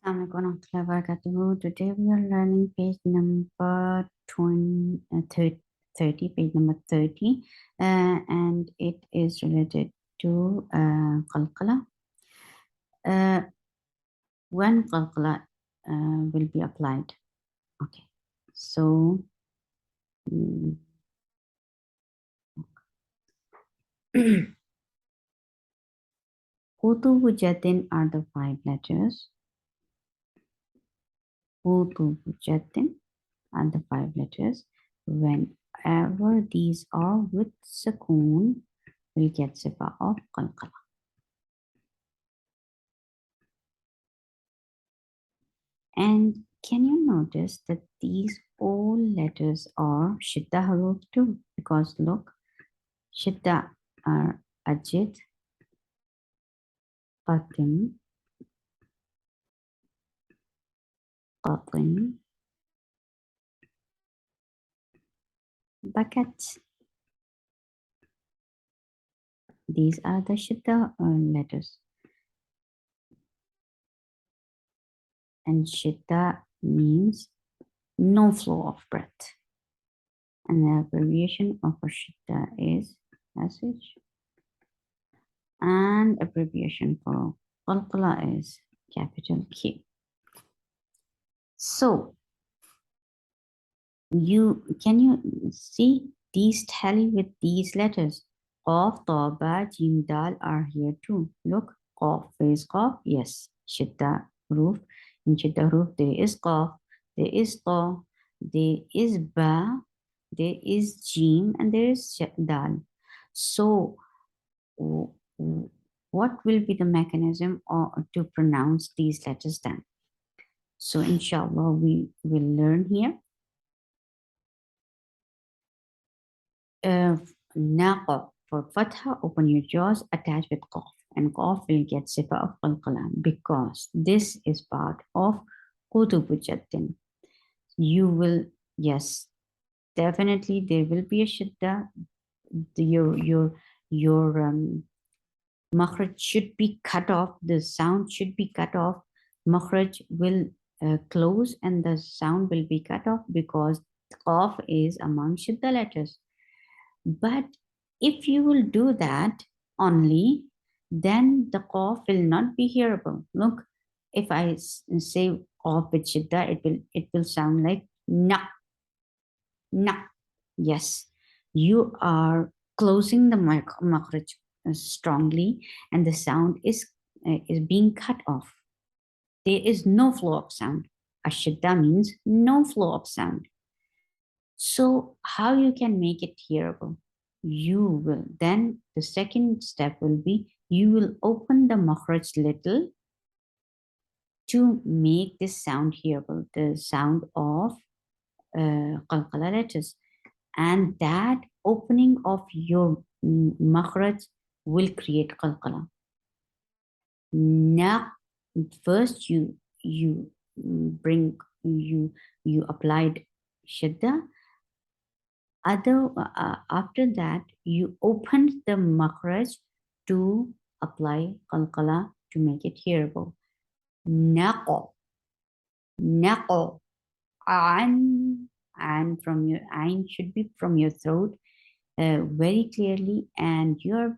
Today we are learning page number 30, page number 30, and it is related to Qalqalah. When Qalqalah will be applied. Okay, so Qutubu Jatin are the 5 letters. Qutubu Jatin are the 5 letters. Whenever these are with sukoon, we'll get sifa of Qalqalah. And can you notice that these all letters are shidda haruf too? Because look, shidda are ajid, qatim, qatim, bakat. These are the shidda letters. And shidda means no flow of breath. And the abbreviation of a shidda is passage. And abbreviation for Qalqalah is capital Q. So can you see these tally with these letters? Qaf, ta, ba, jim, dal are here too. Look, qaf is qaf, yes. Shidda roof. In shidda roof there is qaf, there is ta, there is ba, there is jim, and there is dal. So what will be the mechanism to pronounce these letters then? So inshallah we will learn here. Naqa, for fatha, open your jaws, attach with qaf, and qaf will get sifa of qalqalah because this is part of qutubu jatin. You will, yes, definitely there will be a shidda. Your makhraj should be cut off, the sound should be cut off, makhraj will close and the sound will be cut off because qaf is among shidda letters. But if you will do that only, then the qaf will not be hearable. Look, if I say qaf with shidda, it will sound like na, na. Yes, you are closing the makhraj strongly, and the sound is being cut off. There is no flow of sound. Ashidda means no flow of sound. So how you can make it hearable? You will, then the second step will be, you will open the makhraj little to make this sound hearable, the sound of qalqalah letters. And that opening of your makhraj will create qalqalah. Now, first you applied shadda. After that, you opened the makhraj to apply qalqalah to make it hearable. Naqo, naqo, an, and from your ain should be from your throat very clearly, and you're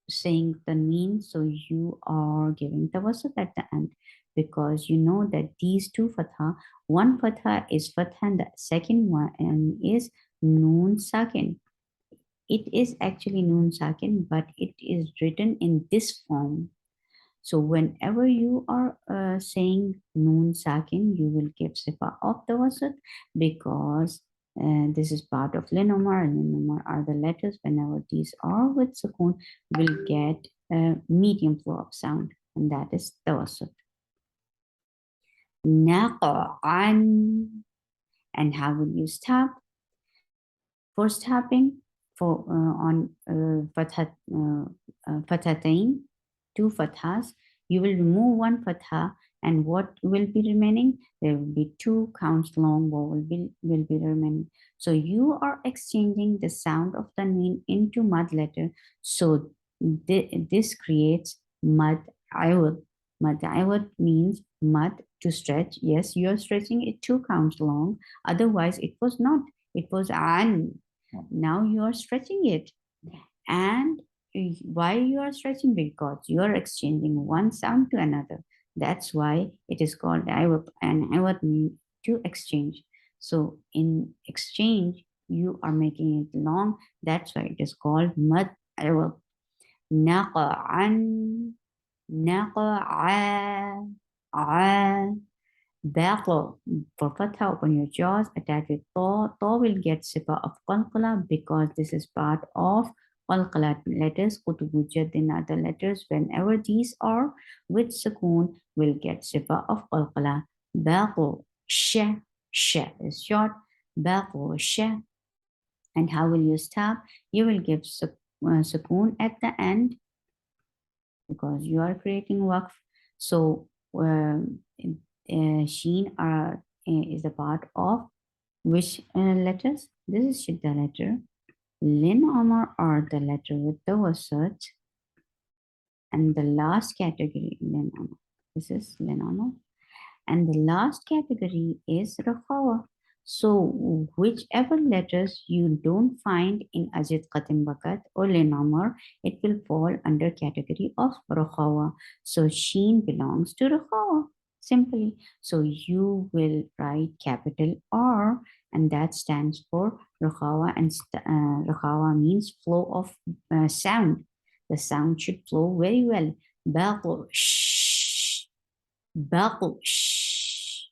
saying the mean, so you are giving tawassut at the end, because you know that these two fatha, one fatha is fatha and the second one is noon sakin. It is actually noon sakin, but it is written in this form. So whenever you are saying noon sakin, you will give sifa of tawassut, because this is part of linomar, and linomar are the letters. Whenever these are with sukoon, will get a medium flow of sound, and that is tawassut. Naqa'an. And how will you stop? For stopping, for on fathatain, two fathas, you will remove one fatha, and what will be remaining? There will be 2 counts long vowel will be remaining. So you are exchanging the sound of the name into mud letter. So this creates mud iwal. Mad iwad means mad to stretch. Yes, you are stretching it 2 counts long. Otherwise, it was not. It was an. Now you are stretching it. And why you are stretching? Because you are exchanging one sound to another. That's why it is called iwad. And iwad means to exchange. So in exchange, you are making it long. That's why it is called mad iwad. نقعا نقعا ع battle. For fatha, open your jaws, attach with to. To will get sifa of qalqala because this is part of qalqala letters. Kutubu jaddin are the letters. Whenever these are with sukoon, will get sifa of qalqala. Battle. Sh is short. Battle. Sh. And how will you stop? You will give sukoon at the end because you are creating waqf. So sheen is a part of which letters? This is shidda letter. Lin Omar are the letter with the wasat. And the last category, Lin Omar. This is Lin Omar. And the last category is Rakhawa. So whichever letters you don't find in Ajit Qatim Bakat or Lenamar, it will fall under category of Rakhawa. So Sheen belongs to Rakhawa, simply. So you will write capital R, and that stands for Rakhawa, and Rakhawa means flow of sound. The sound should flow very well. Baqu, shh, baqu, shh.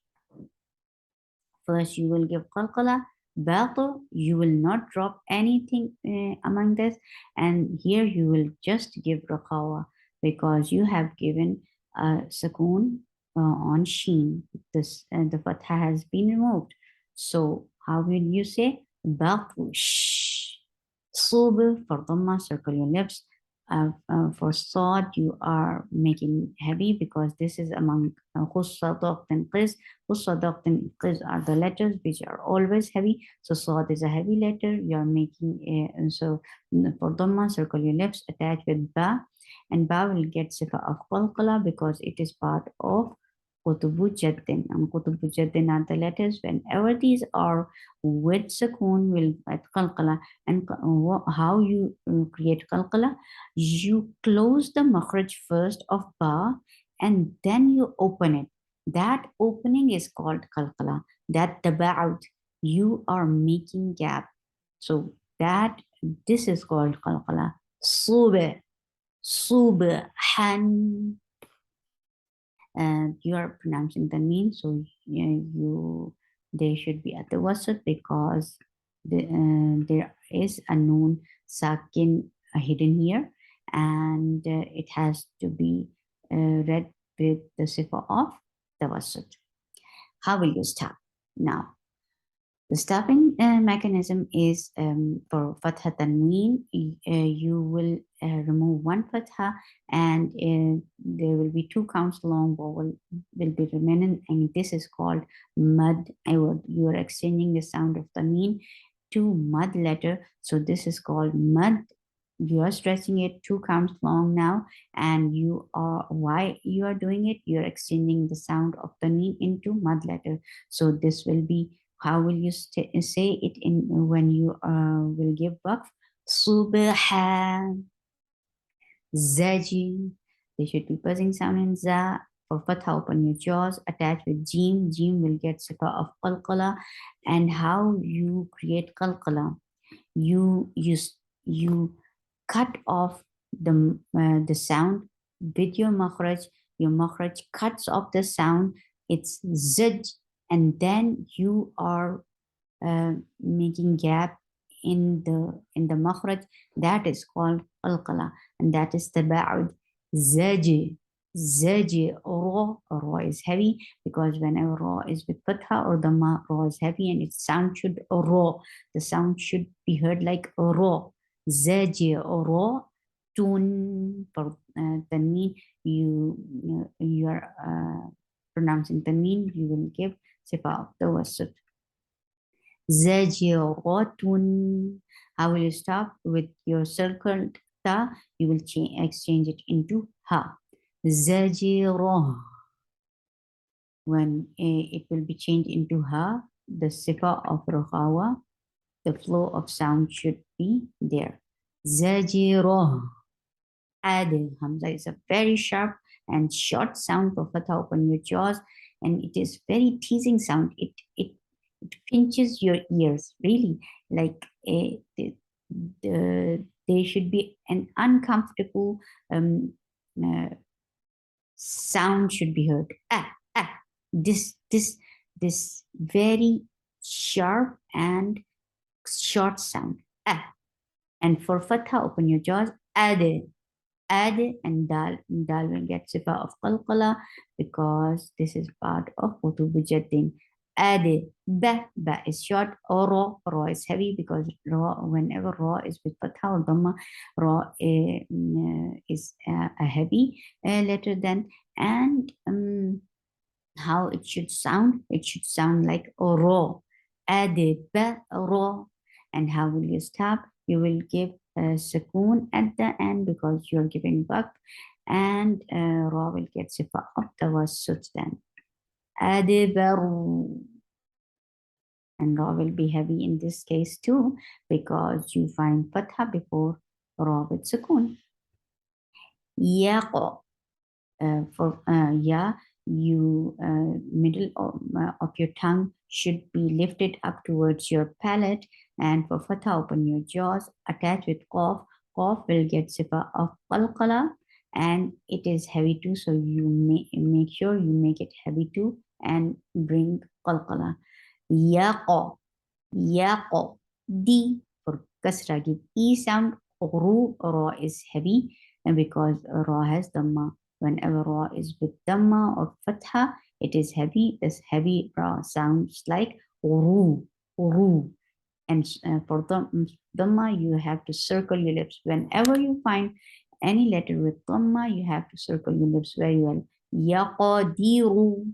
First, you will give qalqala, baqu. You will not drop anything among this, and here you will just give rakhawa because you have given sukoon on sheen. This the fatha has been removed. So how will you say baqu? Shh. Sub for dhamma, circle your lips. For sod, you are making heavy because this is among khussa, daqt, and qiz. Khussa, daqt, and qiz are the letters which are always heavy. So sod is a heavy letter. You are making so for dhamma, circle your lips, attach with ba, and ba will get sifa of qalqala because it is part of Kutubu Jaddin. And Kutubu Jaddin are the letters. Whenever these are with sukoon, will at qalqala. And how you create qalqala? You close the makhraj first of ba and then you open it. That opening is called qalqala. That taba'ud. You are making gap. So that this is called qalqala. Sube, subhan, you are pronouncing the mean, so you they should be at the wasat because there is a noon sakin hidden here, and it has to be read with the sifa of the wasat. How will you start now? The stopping mechanism is for fatha tanween. You will remove one fatha, and there will be 2 counts long vowel will be remaining, and this is called mad. You are exchanging the sound of tanween to mad letter, so this is called mad. You are stretching it 2 counts long now, and you are why you are doing it. You are exchanging the sound of tanween into mad letter, so this will be how will you say it in when you will give waqf? Subhan, zaji. There should be buzzing sound in za. For fatha, open your jaws, attach with jim. Jim will get sifa of qalqala. And how you create qalqala? You cut off the sound with your makhraj. Your makhraj cuts off the sound. It's zij, and then you are making gap in the makhraj. That is called qalqala, and that is taba'ud. Zaji, zaji. Ra is heavy because whenever ra is with fatha or dhamma, ra is heavy, and its sound should ra. The sound should be heard like ra. Zaji ra. Tun for tanween. You are pronouncing tanween. You will give sifa of the wasat. Zajiratun. How will you stop with your circled ta? You will exchange it into ha. Zajira. When it will be changed into ha, the sifa of Rukhawa, the flow of sound should be there. Zajira. Add Hamza is a very sharp and short sound for fatha. Open your jaws, and it is very teasing sound. It pinches your ears really, like there should be an uncomfortable um, uh, sound should be heard. Ah. This very sharp and short sound. Ah. And for fatha, open your jaws. Add and dal will get sifa of qalqala because this is part of kutubu jaddin. Add ba is short, or ra is heavy because whenever ra is with fatha or dhamma, ra is a heavy letter then. And how it should sound like raw. Add ba raw. And how will you stop? You will give a sukoon at the end because you're giving back, and raw will get sifa of tawassut then. Adibaru. And raw will be heavy in this case too because you find fatha before raw with sukoon. Yaqa. For yeah, you middle of your tongue should be lifted up towards your palate, and for fatha, open your jaws, attach with cough. Cough will get sifa of qalqala, and it is heavy too, so you make sure you make it heavy too and bring qalqala. Yaqa. Yaqa. D for kasra, give E sound. Ru, ra is heavy, and because ra has dhamma, whenever ra is with dhamma or fatha, it is heavy. This heavy ra sounds like ru, ru. And for dhamma, you have to circle your lips. Whenever you find any letter with dhamma, you have to circle your lips very well. Yaqadiru.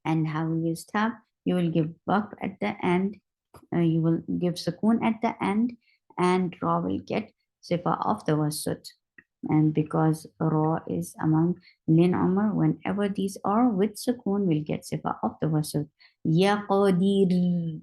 And how will you stop? You will give bak at the end. You will give sukoon at the end, and ra will get sifa of the wasut. And because ra is among lin umar, whenever these are with sukoon, will get sifa of the wasut. Yaqadir.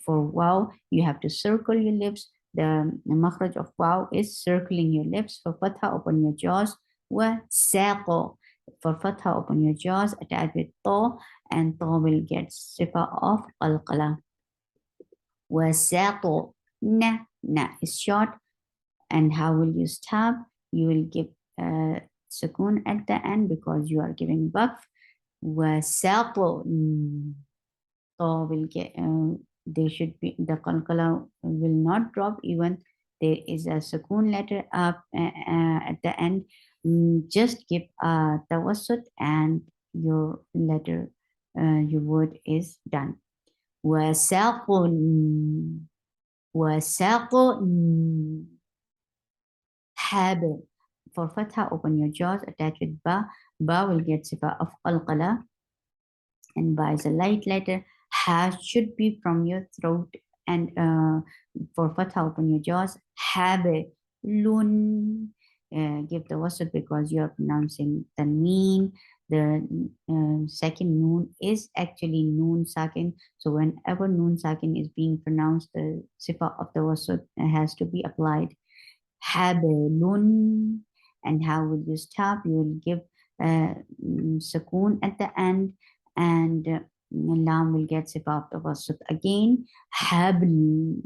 For wow, you have to circle your lips. The makhraj of wow is circling your lips. For fatha, open your jaws. Wa saqo. For fatha, open your jaws, attach with ta, and ta will get sifa of qalqala. Wa saqo. Na is short. And how will you stop? You will give sukoon at the end because you are giving buff. Wa saqo. Ta will get they should be the qalqala will not drop even there is a sukoon letter up at the end. Just give a tawassut and your letter your word is done. Wasaqun. Wasaqun. Hab. For fatha, open your jaws, attach with ba. Ba will get sifa of qalqala, and ba is a light letter. Ha should be from your throat, and for fatha, open your jaws. Habe. Lun. Give the wasat because you are pronouncing the tanween. The second noon is actually noon sakin. So whenever noon sakin is being pronounced, the sifa of the wasat has to be applied. Hablun. And how will you stop? You will give sukoon at the end, and lam will get sifa of the wasat again. Habl.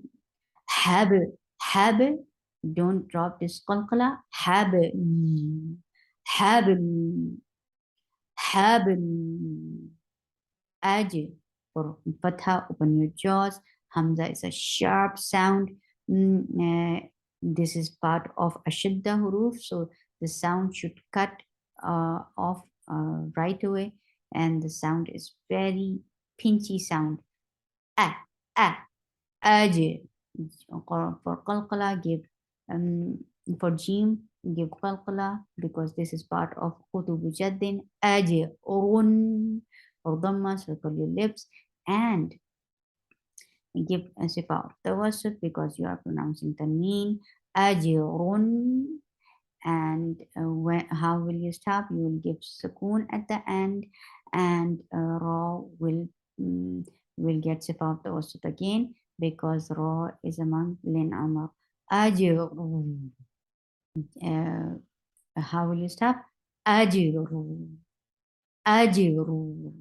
Habl. Habl. Don't drop this qalqala. Habl. Habl. Habl. Aj. For fatha, open your jaws. Hamza is a sharp sound. This is part of ashadda huruf, so the sound should cut off right away, and the sound is very pinchy sound. Ah, ah, aj. For qalqala, give for jim, give qalqala because this is part of kutubu jaddin. Aj, urun. For dhamma, circle your lips, and give a sifa of tawassut because you are pronouncing tanween. Ajrun. and how will you stop? You will give sukoon at the end, and ra mm, will get sifa of the wasut again, because ra is among lin amr. Ajru. uh, how will you stop? Ajru. Ajru.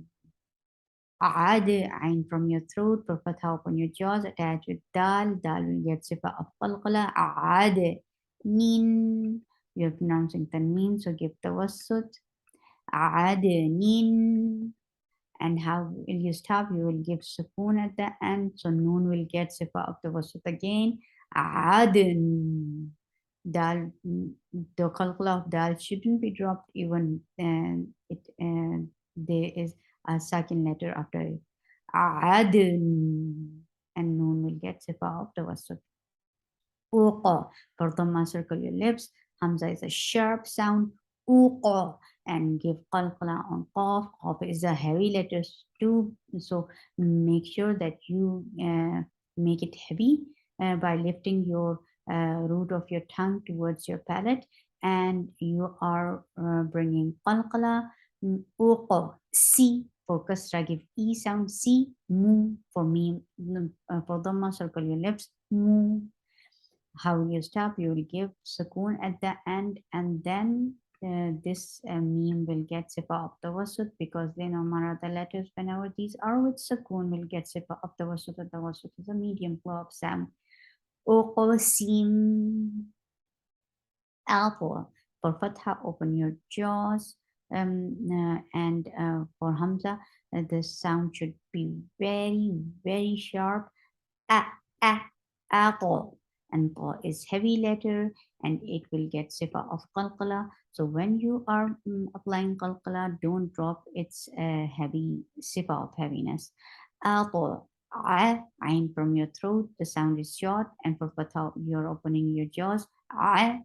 عاد عين from your throat, put fatha upon your jaws, attach with dal. Dal will get sifa of qalqala. عاد nin. You're pronouncing tanmeen, so give tawassut. عاد nin. And how will you stop? You will give sukoon at the end, so noon will get sifa of tawassut again. عاد dal, the qalqala of dal shouldn't be dropped even, and it there is a second letter after it. عدن, and noon will get sifa of tawassut. Uqa, for dhamma circle your lips. Hamza is a sharp sound. Uqa, and give qalqala on qaf. Qaf is a heavy letter too, so make sure that you make it heavy by lifting your root of your tongue towards your palate, and you are bringing qalqala. Uqa, si, for kasra give e sound. Si, mu, for me, for dhamma circle your lips. Mu. How will you stop? You will give sukoon at the end, and then this meme will get sifa of tawassut, because they know mara the letters whenever these are with sukoon will get sifa of tawassut. Tawassut is a medium flow of sound. Uqsim, apple. For fatha, open your jaws. And for hamza, the sound should be very, very sharp. A, a, apple. And ta is heavy letter, and it will get sifa of qalqala. So when you are applying qalqala, don't drop its heavy sifa of heaviness. Apple. A, ain from your throat, the sound is short, and for fatha, you're opening your jaws. A,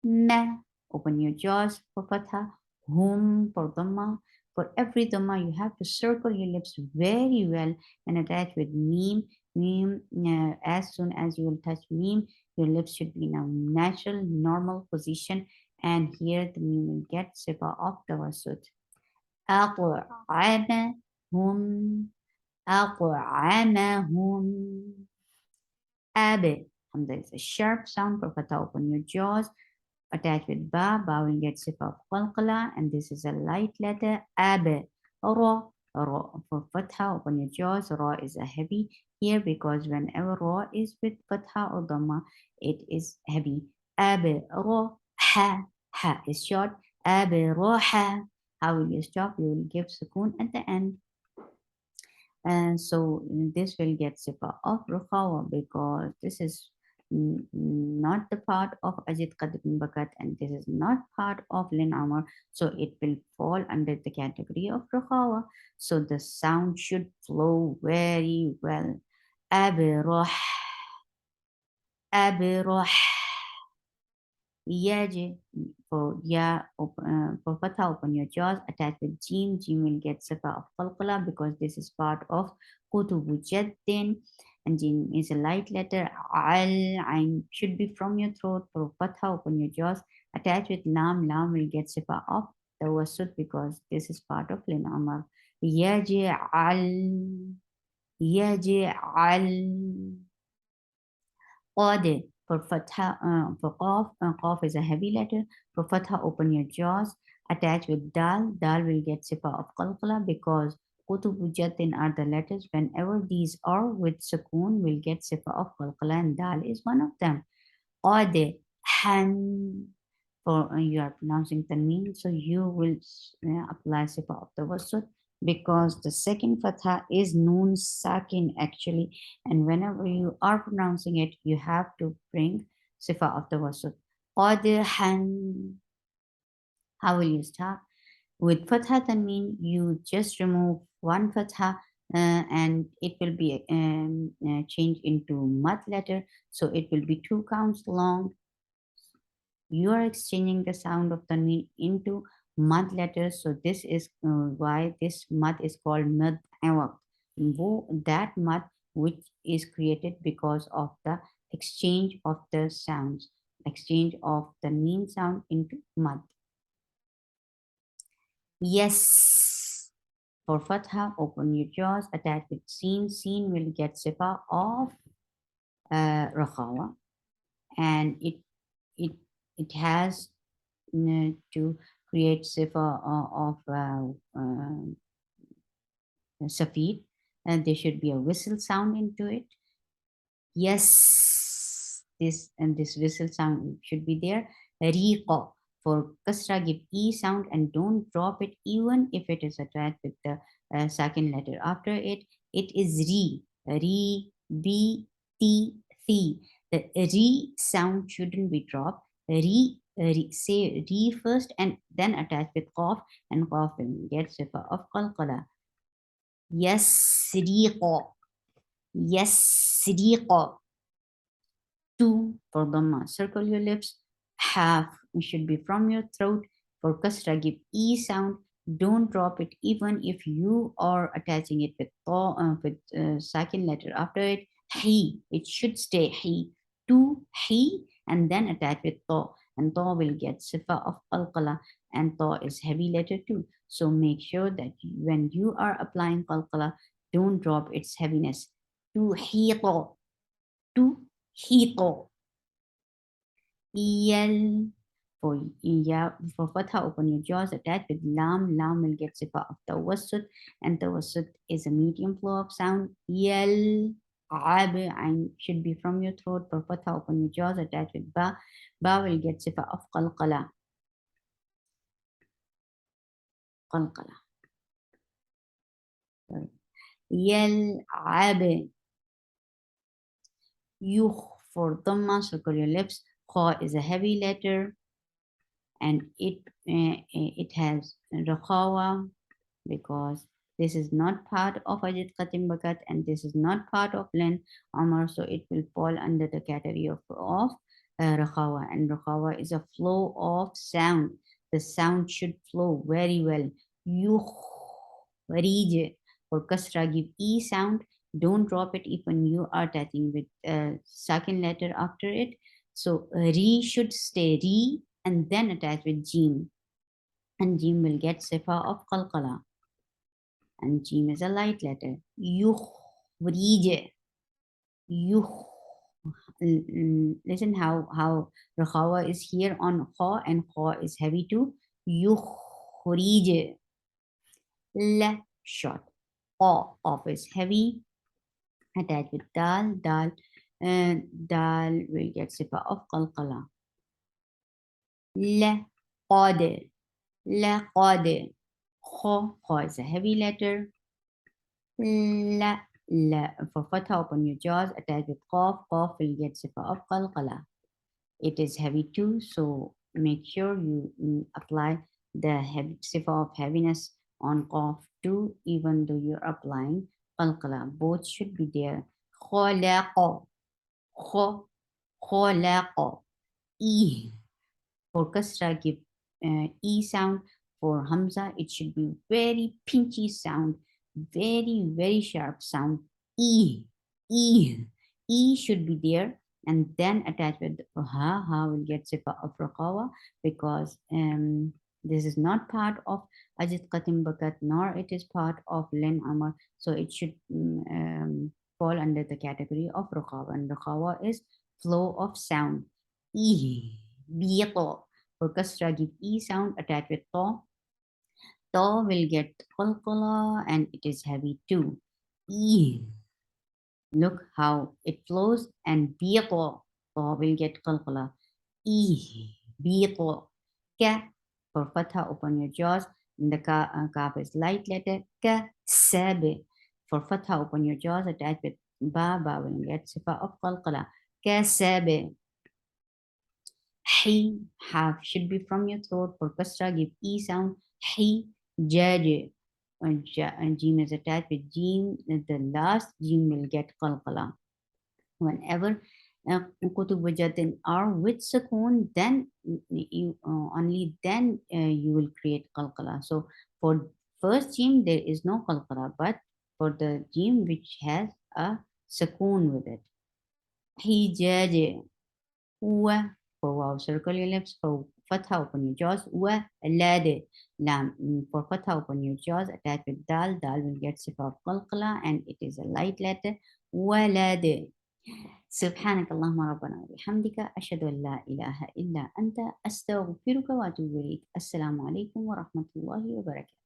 ma, open your jaws for fatha. Hum, for dhamma. For every dhamma, you have to circle your lips very well and attach with meme. Meme, as soon as you will touch meme, your lips should be in a natural, normal position, and here the meme will get sifa of tawassut. أطعمهم أطعمهم Abe. Hamza is a sharp sound for fatha. Open your jaws. Attached with ba. Ba will get sifa of qalqala, and this is a light letter. Abe. Ra. Ra for fatha. Open your jaws. Ra is a heavy here, because whenever ra is with fatha or dhamma, it is heavy. Abe. Ra. Ha. Ha is short. Abe. Ra. Ha. How will you stop? You will give sukoon at the end. And so this will get sifa of Rukhawa, because this is not the part of Ajit Qadr Bakat, and this is not part of Lin Amar, so it will fall under the category of Rukhawa. So the sound should flow very well. Abiroh, Abiroh. Yaji, for ya, for fatha, open your jaws, attach with jim. Jim will get sifa of qalqala, because this is part of kutubu jaddin, and jim is a light letter. Al, ain should be from your throat. For fatha, open your jaws, attach with lam. Lam will get sifa of tawassut, because this is part of lin amar. Yaji al, yaji al. Qad, for fatha, for qaf, qaf is a heavy letter. For fatha, open your jaws, attach with dal. Dal will get sifa of qalqala, because kutubu jatin are the letters. Whenever these are with sukoon, will get sifa of qalqala, and dal is one of them. Qad, han, for you are pronouncing tanween, so you will apply sifa of tawassut, because the second fatha is noon sakin actually, and whenever you are pronouncing it, you have to bring sifa of tawassut. Qadhan. How will you start? With fatha tanween, you just remove one fatha, and it will be changed into mad letter, so it will be 2 counts long. You are exchanging the sound of tanween into mad letters, so this is why this mad is called mad awak. That mad which is created because of the exchange of the sounds. exchange of the meme sound into mad. Yes. For fatha, open your jaws, attach with seen. Seen will get sifa of rakhawa, and it it has to create sifa of safid, and there should be a whistle sound into it. Yes, this whistle sound should be there. Riqa, for kasra, give e sound and don't drop it even if it is attached with the second letter after it. It is re, b, t, thi. The re sound shouldn't be dropped. Say re first and then attach with qaf, and qaf will get sifa of qalqala. Yes, riqa. Yes, riqa. Two, for dhamma, circle your lips. Half should be from your throat. For kasra, give e sound. Don't drop it even if you are attaching it with second letter after it. He, it should stay he. Two, he, and then attach with to. And to will get sifa of qalqala. And to is heavy letter too. So make sure that when you are applying qalqala, don't drop its heaviness. To hito. To hito. Yell. For yeah, for fatha, open your jaws, attach with lam. Lam will get sifa of tawassut, and tawassut is a medium flow of sound. Yell. Ab and should be from your throat. For fatha, open your jaws, attach with ba. Ba will get sifa of qalqala. Qalqala. Sorry. Yell. Ab. Yuh, for dhamma, circle your lips. Kha is a heavy letter, and it has rakhawa, because this is not part of Ajit Qatim Bakat and this is not part of Len Amar, so it will fall under the category of Rakhawa. And Rakhawa is a flow of sound. The sound should flow very well. Yukhrij. For Kasra, give E sound. Don't drop it even you are attaching with second letter after it. So Re should stay Re and then attach with Jim. And Jim will get Sifa of Qalqala. And Jim is a light letter. Yukhrij. Yukh. Listen how Rakhawa is here on Kha, and Kha is heavy too. Yukhrij. La, short. Off is heavy. Attached with Dal. Dal will get Sifa of Qalqala. La, Qadir. La, Qadir. Kha is a heavy letter. La, la. For fatha, open your jaws, attach with qaf. Qaf will get sifa of qalqala. It is heavy too, so make sure you apply the sifa of heaviness on qaf too, even though you're applying qalqala. Both should be there. Khalaqa. Khalaqa. E. For kasra, give E sound. For hamza, it should be very pinchy sound, very sharp sound. E. E. E should be there, and then attached with ha. Ha will get sifa of raqawa, because this is not part of Ajit Qatim Bakat, nor it is part of Len Amar, so it should fall under the category of raqawa, and raqawa is flow of sound. E. Biyato. For kasra, give E sound, attached with to. To will get qalqala, and it is heavy too. E. Look how it flows, and biyato. To will get qalqala. E. Biyato. Ka. For fatha, open your jaws. And the kaf is light letter. Ka. Sabi. For fatha, open your jaws, attached with ba. Ba will get sifa of qalqala. Ka sabi. He, half should be from your throat. For kasra, give E sound. He, judge. And Jim is attached with Jim. The last Jim will get qalqala. Whenever kutub wajatin are with sukoon, then you only then you will create qalqala. So for first Jim there is no qalqala, but for the Jim which has a sukoon with it. He judge. For wow, circle your lips. For fatha, open your jaws. Walad. Lam. For fatha, open your jaws. Attach with dal. Dal will get sip of qalqala, and it is a light letter. Walad. سبحانك اللهم ربنا وبحمدك أشهد أن لا إله إلا أنت أستغفرك وأتوب إليك السلام عليكم ورحمة الله وبركاته